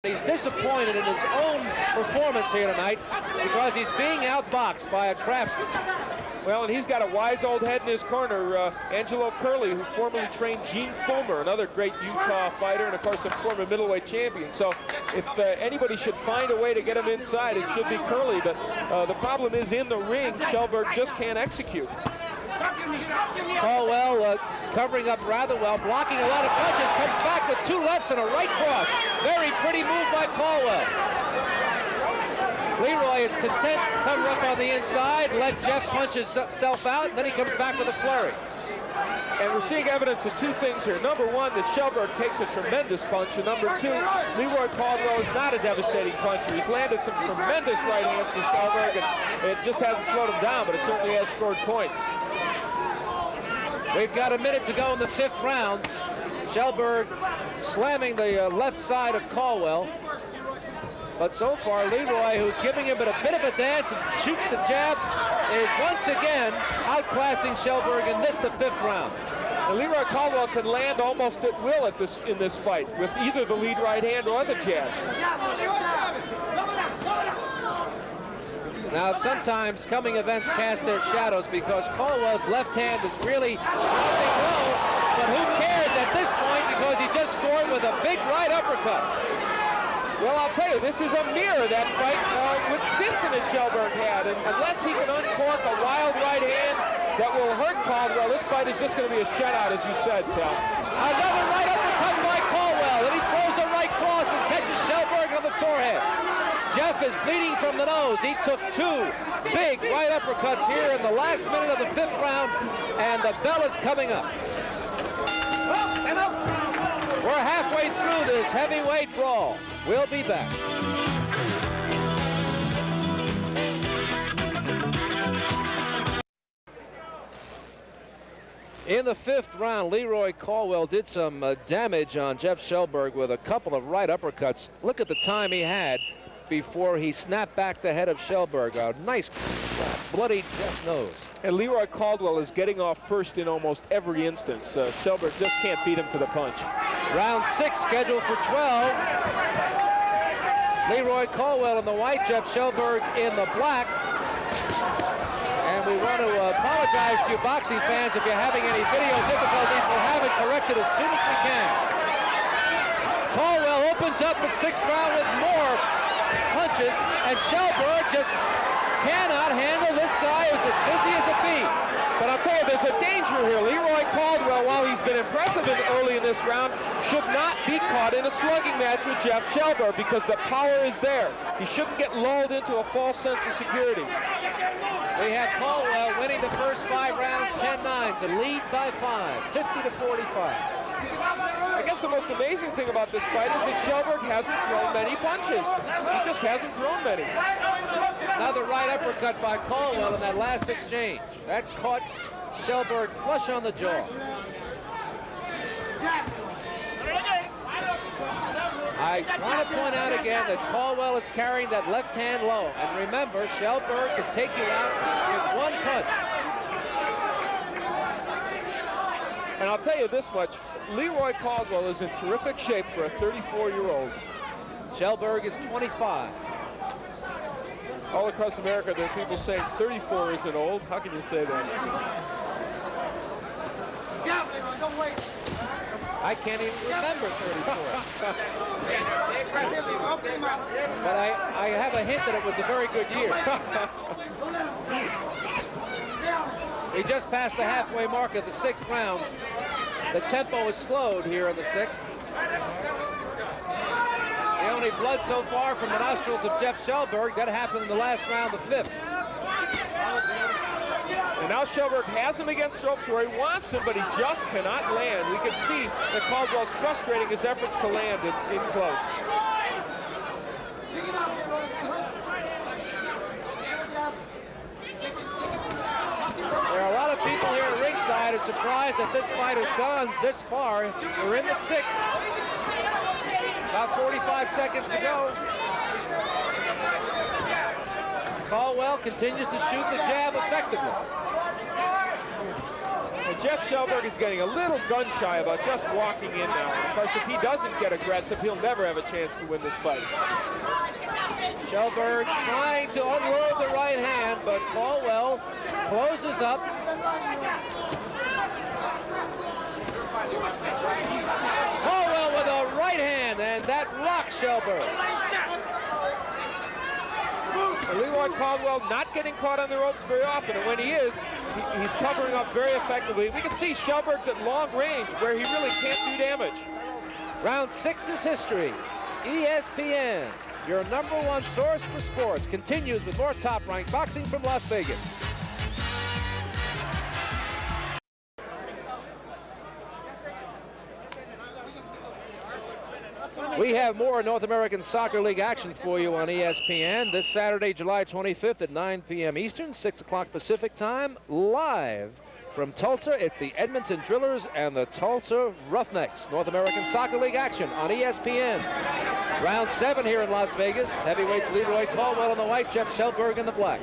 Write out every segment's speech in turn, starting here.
He's disappointed in his own performance here tonight because he's being outboxed by a craftsman. Well, and he's got a wise old head in his corner, Angelo Curley, who formerly trained Gene Fulmer, another great Utah fighter, and of course a former middleweight champion. So if anybody should find a way to get him inside, it should be Curley. But the problem is in the ring, Shelburg just can't execute. Caldwell covering up rather well, blocking a lot of punches, comes back with two lefts and a right cross. Very pretty move by Caldwell. Leroy is content to cover up on the inside, let Jeff punch himself out, and then he comes back with a flurry. And we're seeing evidence of two things here. Number one, that Shelburg takes a tremendous punch, and number two, Leroy Caldwell is not a devastating puncher. He's landed some tremendous right hands to Shelburg, and it just hasn't slowed him down, but it certainly has scored points. We've got a minute to go in the fifth round. Shelburg slamming the left side of Caldwell. But so far, Leroy, who's giving him a bit of a dance and shoots the jab, is once again outclassing Shelburg in the fifth round. And Leroy Caldwell can land almost at will in this fight with either the lead right hand or the jab. Now, sometimes coming events cast their shadows because Caldwell's left hand is really dropping low, but who cares at this point because he just scored with a big right uppercut. Well, I'll tell you, this is a mirror, that fight with Stinson and Shelburg had, and unless he can uncork a wild right hand that will hurt Caldwell, this fight is just going to be a shutout, as you said, Sal. Another right uppercut by Caldwell, and he throws a right cross and catches Shelburg on the forehead. Jeff is bleeding from the nose. He took two big right uppercuts here in the last minute of the fifth round, and the bell is coming up. We're halfway through this heavyweight brawl. We'll be back. In the fifth round, Leroy Caldwell did some damage on Jeff Shelburg with a couple of right uppercuts. Look at the time he had before he snapped back the head of Shelburg. A nice bloody Jeff nose. And Leroy Caldwell is getting off first in almost every instance. Shelburg just can't beat him to the punch. Round 6 scheduled for 12. Leroy Caldwell in the white, Jeff Shelburg in the black. And we want to apologize to you boxing fans if you're having any video difficulties. We'll have it corrected as soon as we can. Caldwell opens up the sixth round with more punches, and Shelburg just cannot handle this guy who's as busy as a bee. But I'll tell you, there's a danger here. Leroy Caldwell, while he's been impressive early in this round, should not be caught in a slugging match with Jeff Shelburg because the power is there. He shouldn't get lulled into a false sense of security. We have Caldwell winning the first 5 rounds 10-9 to lead by 5, 50-45. I guess the most amazing thing about this fight is that Shelburg hasn't thrown many punches. He just hasn't thrown many. Another right uppercut by Caldwell in that last exchange. That caught Shelburg flush on the jaw. I want to point out again that Caldwell is carrying that left hand low. And remember, Shelburg can take you out with one punch. And I'll tell you this much, Leroy Caldwell is in terrific shape for a 34-year-old. Shelburg is 25. All across America, there are people saying 34 isn't old. How can you say that? I can't even remember 34. But I have a hint that it was a very good year. We just passed the halfway mark of the sixth round. The tempo is slowed here in the sixth. The only blood so far from the nostrils of Jeff Shelburg, that happened in the last round of the fifth. And now Shelburg has him against ropes where he wants him, but he just cannot land. We can see that Caldwell's frustrating his efforts to land in close. There are a lot of people here at ringside who are surprised that this fight has gone this far. We're in the sixth. About 45 seconds to go. Caldwell continues to shoot the jab effectively. And Jeff Shelburg is getting a little gun-shy about just walking in now. Of course, if he doesn't get aggressive, he'll never have a chance to win this fight. Shelburg trying to unload the right hand, but Caldwell closes up. Caldwell with a right hand, and that rocks Shelburg. Leroy Caldwell not getting caught on the ropes very often, and when he is, he's covering up very effectively. We can see Shelburg's at long range where he really can't do damage. Round 6 is history. ESPN, your #1 source for sports, continues with more top-ranked boxing from Las Vegas. We have more North American Soccer League action for you on ESPN this Saturday, July 25th at 9 p.m. Eastern, 6 o'clock Pacific time, live from Tulsa. It's the Edmonton Drillers and the Tulsa Roughnecks. North American Soccer League action on ESPN. Round 7 here in Las Vegas. Heavyweights Leroy Caldwell in the white, Jeff Shelburg in the black.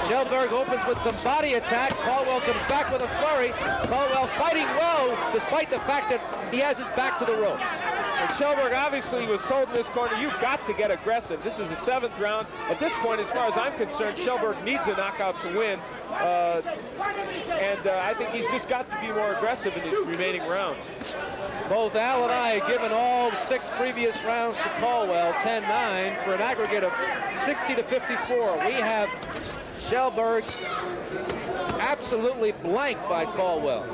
Shelburg opens with some body attacks. Caldwell comes back with a flurry. Caldwell fighting well, despite the fact that he has his back to the rope. And Shelburg obviously was told in this corner, you've got to get aggressive. This is the 7th round. At this point, as far as I'm concerned, Shelburg needs a knockout to win. I think he's just got to be more aggressive in these remaining rounds. Both Al and I have given all 6 previous rounds to Caldwell, 10-9, for an aggregate of 60-54. We have Shelburg absolutely blanked by Caldwell.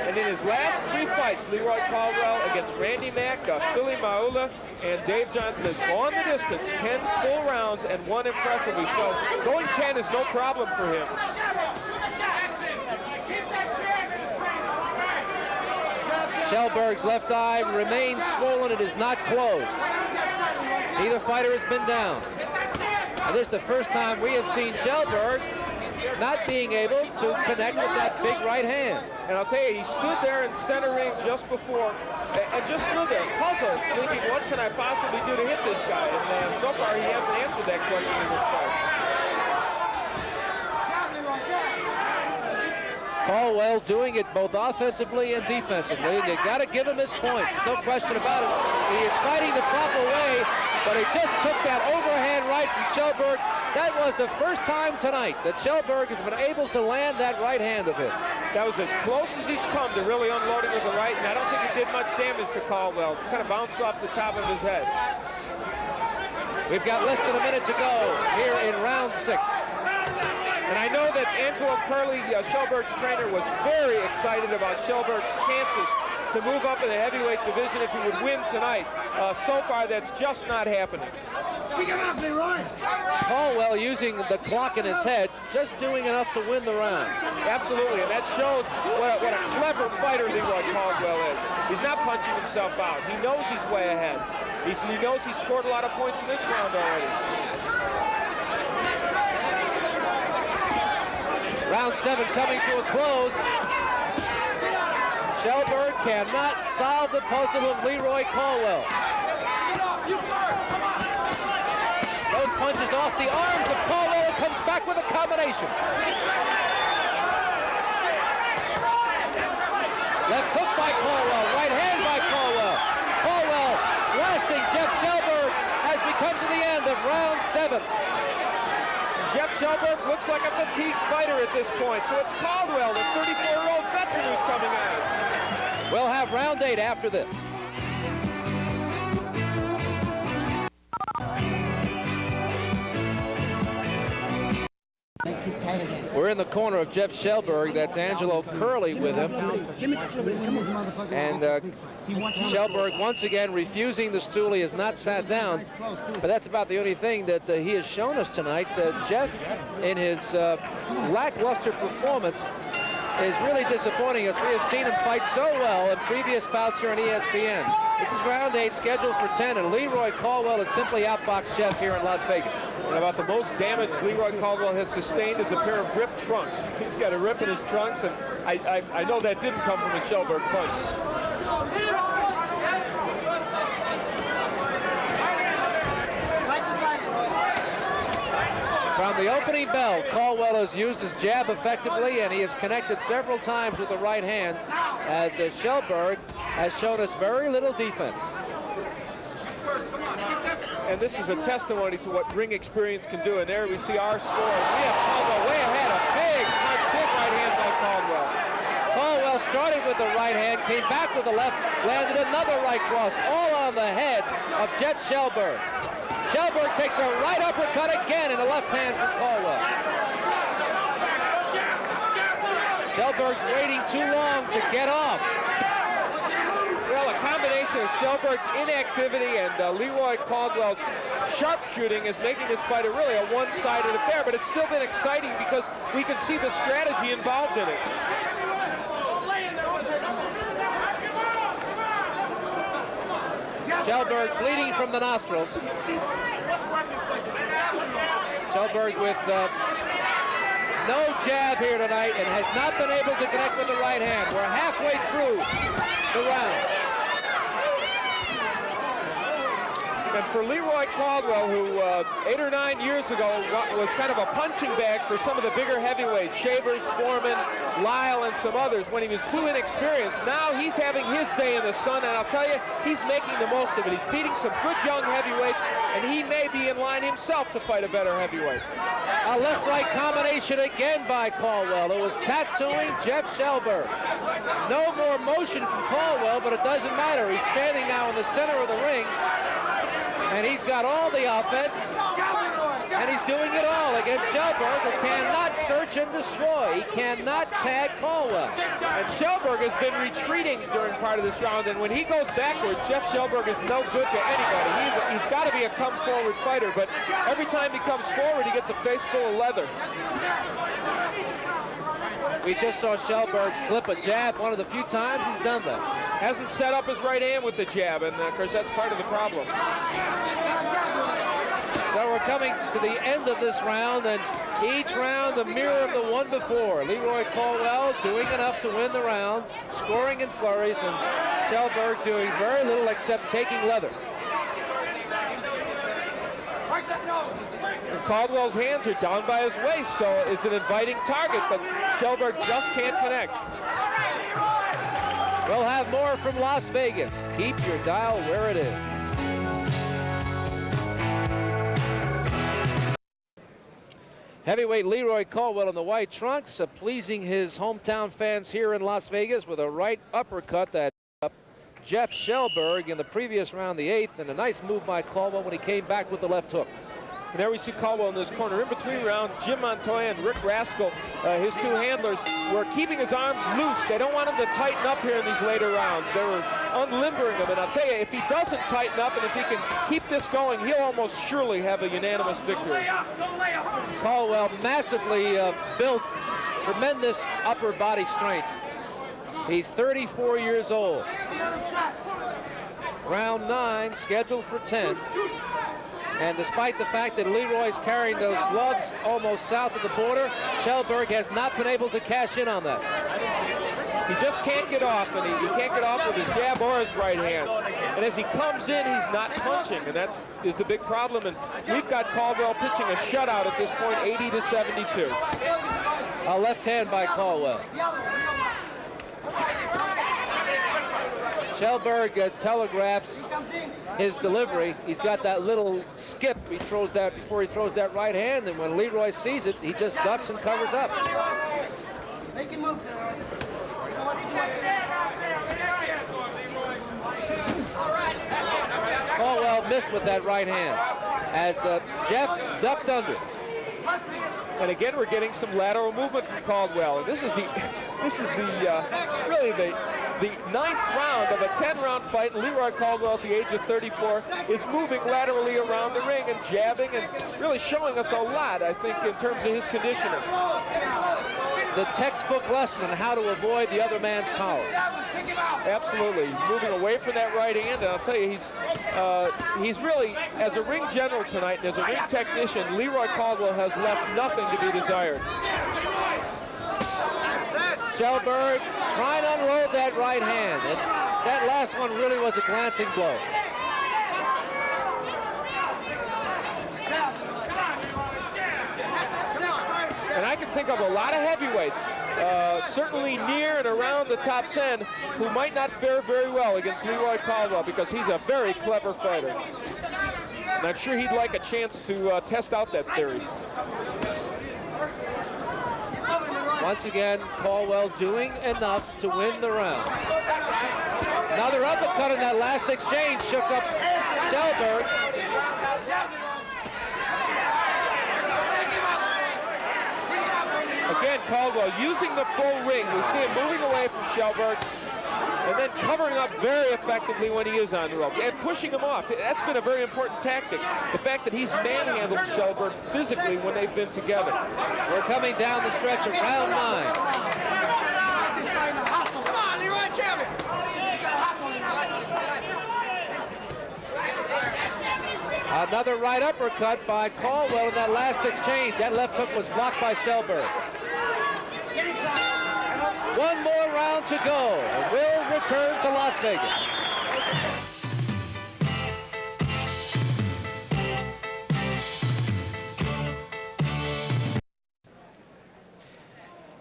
And in his last 3 fights, Leroy Caldwell against Randy Mack, Philly Maula, and Dave Johnson has gone the distance, 10 full rounds and won impressively. So going 10 is no problem for him. Shelburg's left eye remains swollen. It is not closed. Neither fighter has been down. And this is the first time we have seen Shelburg not being able to connect with that big right hand. And I'll tell you, he stood there in center ring just before and just stood there puzzled, thinking, what can I possibly do to hit this guy? And so far, he hasn't answered that question in this fight. Caldwell doing it both offensively and defensively. You got to give him his points. There's no question about it. He is fighting the proper way, but he just took that overhand right from Shelburg. That was the first time tonight that Shelburg has been able to land that right hand of his. That was as close as he's come to really unloading with the right, and I don't think it did much damage to Caldwell. It kind of bounced off the top of his head. We've got less than a minute to go here in round 6. And I know that Angelo Curley, Shelburg's trainer, was very excited about Shelburg's chances to move up in the heavyweight division if he would win tonight. So far, that's just not happening. Caldwell using the clock in his head, just doing enough to win the round. Absolutely, and that shows what a clever fighter Leroy Caldwell is. He's not punching himself out. He knows he's way ahead. He knows he scored a lot of points in this round already. Round 7 coming to a close. Shelburg cannot solve the puzzle of Leroy Caldwell. Those punches off the arms of Caldwell, and comes back with a combination. Left hook by Caldwell, right hand by Caldwell. Caldwell blasting Jeff Shelburg as we come to the end of round 7. Jeff Shelburg looks like a fatigued fighter at this point, so it's Caldwell, the 34-year-old veteran, who's coming out. We'll have round 8 after this. We're in the corner of Jeff Shelburg. That's Angelo Curley with him. And Shelburg once again refusing the stool. He has not sat down. But that's about the only thing that he has shown us tonight. Jeff, in his lackluster performance, is really disappointing us. We have seen him fight so well in previous bouts here on ESPN. This is round 8, scheduled for 10, and Leroy Caldwell has simply outboxed Jeff here in Las Vegas. And about the most damage Leroy Caldwell has sustained is a pair of ripped trunks. He's got a rip in his trunks, and I know that didn't come from a Shelburg punch. From the opening opening bell. Caldwell has used his jab effectively, and he has connected several times with the right hand, as Shelburg has shown us very little defense. And this is a testimony to what ring experience can do. And there we see our score. We have Caldwell way ahead. A big right hand by Caldwell. Caldwell started with the right hand, came back with the left, landed another right cross, all on the head of Jeff Shelburg. Shelburg takes a right uppercut again in the left hand from Caldwell. Shelburg's waiting too long to get off. Well, a combination of Shelburg's inactivity and Leroy Caldwell's sharpshooting is making this fight really a one-sided affair, but it's still been exciting because we can see the strategy involved in it. Shelburg bleeding from the nostrils. Shelburg with no jab here tonight and has not been able to connect with the right hand. We're halfway through the round. And for Leroy Caldwell, who 8 or 9 years ago was kind of a punching bag for some of the bigger heavyweights, Shavers, Foreman, Lyle, and some others, when he was too inexperienced, now he's having his day in the sun, and I'll tell you, he's making the most of it. He's beating some good young heavyweights, and he may be in line himself to fight a better heavyweight. A left-right combination again by Caldwell. It was tattooing Jeff Shelburg. No more motion from Caldwell, but it doesn't matter. He's standing now in the center of the ring, and he's got all the offense, and he's doing it all against Shelburg, who cannot search and destroy. He cannot tag Caldwell. And Shelburg has been retreating during part of this round, and when he goes backwards, Jeff Shelburg is no good to anybody. He's got to be a come-forward fighter, but every time he comes forward, he gets a face full of leather. We just saw Shelburg slip a jab one of the few times he's done that. Hasn't set up his right hand with the jab, and of course that's part of the problem. So we're coming to the end of this round, and each round the mirror of the one before. Leroy Caldwell doing enough to win the round, scoring in flurries, and Shelburg doing very little except taking leather. And Caldwell's hands are down by his waist, so it's an inviting target, but Shelburg just can't connect. We'll have more from Las Vegas. Keep your dial where it is. Heavyweight Leroy Caldwell in the white trunks, pleasing his hometown fans here in Las Vegas with a right uppercut that up Jeff Shelburg in the previous round, the 8th, and a nice move by Caldwell when he came back with the left hook. And there we see Caldwell in this corner. In between rounds, Jim Montoya and Rick Rascal, his two handlers, were keeping his arms loose. They don't want him to tighten up here in these later rounds. They were unlimbering him. And I'll tell you, if he doesn't tighten up and if he can keep this going, he'll almost surely have a unanimous victory. Caldwell massively built, tremendous upper body strength. He's 34 years old. Round 9, scheduled for 10. And despite the fact that Leroy's carrying those gloves almost south of the border, Shelburg has not been able to cash in on that. He just can't get off, and he can't get off with his jab or his right hand. And as he comes in, he's not punching, and that is the big problem. And we've got Caldwell pitching a shutout at this point, 80-72. A left hand by Caldwell. Shelburg telegraphs his delivery. He's got that little skip he throws that before he throws that right hand, and when Leroy sees it, he just ducks and covers up. Caldwell missed with that right hand as Jeff ducked under. And again, we're getting some lateral movement from Caldwell. And this is really the 9th round of a 10-round fight. Leroy Caldwell, at the age of 34, is moving laterally around the ring and jabbing and really showing us a lot, I think, in terms of his conditioning. The textbook lesson on how to avoid the other man's power. Absolutely. He's moving away from that right hand, and I'll tell you, he's really, as a ring general tonight and as a ring technician, Leroy Caldwell has left nothing to be desired. Shelburg trying to unload that right hand, and that last one really was a glancing blow. think of a lot of heavyweights, certainly near and around the top 10, who might not fare very well against Leroy Caldwell because he's a very clever fighter. And I'm sure he'd like a chance to test out that theory. Once again, Caldwell doing enough to win the round. Another uppercut in that last exchange shook up Shelburg. Again, Caldwell using the full ring. We see him moving away from Shelburg and then covering up very effectively when he is on the ropes and pushing him off. That's been a very important tactic. The fact that he's manhandled Shelburg physically when they've been together. We're coming down the stretch of round 9. Come on, Leroy, champion. Another right uppercut by Caldwell in that last exchange. That left hook was blocked by Shelburg. One more round to go. We'll return to Las Vegas.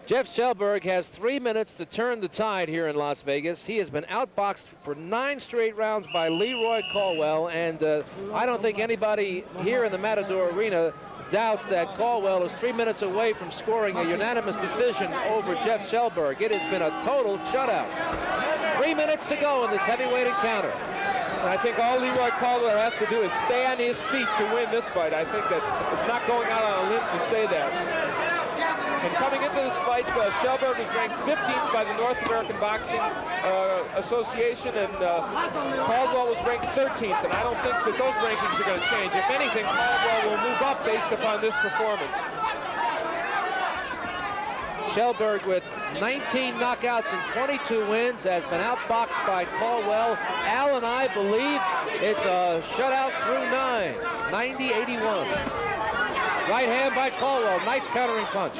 Jeff Shelburg has 3 minutes to turn the tide here in Las Vegas. He has been outboxed for 9 straight rounds by Leroy Caldwell, and I don't think anybody here in the Matador Arena doubts that Caldwell is 3 minutes away from scoring a unanimous decision over Jeff Shelburg. It has been a total shutout. 3 minutes to go in this heavyweight encounter. And I think all Leroy Caldwell has to do is stay on his feet to win this fight. I think that it's not going out on a limb to say that. And coming into this fight, Shelburg was ranked 15th by the North American Boxing Association, and Caldwell was ranked 13th, and I don't think that those rankings are going to change. If anything, Caldwell will move up based upon this performance. Shelburg with 19 knockouts and 22 wins has been outboxed by Caldwell. Al and I believe it's a shutout through 9, 90-81. Right hand by Caldwell, nice countering punch.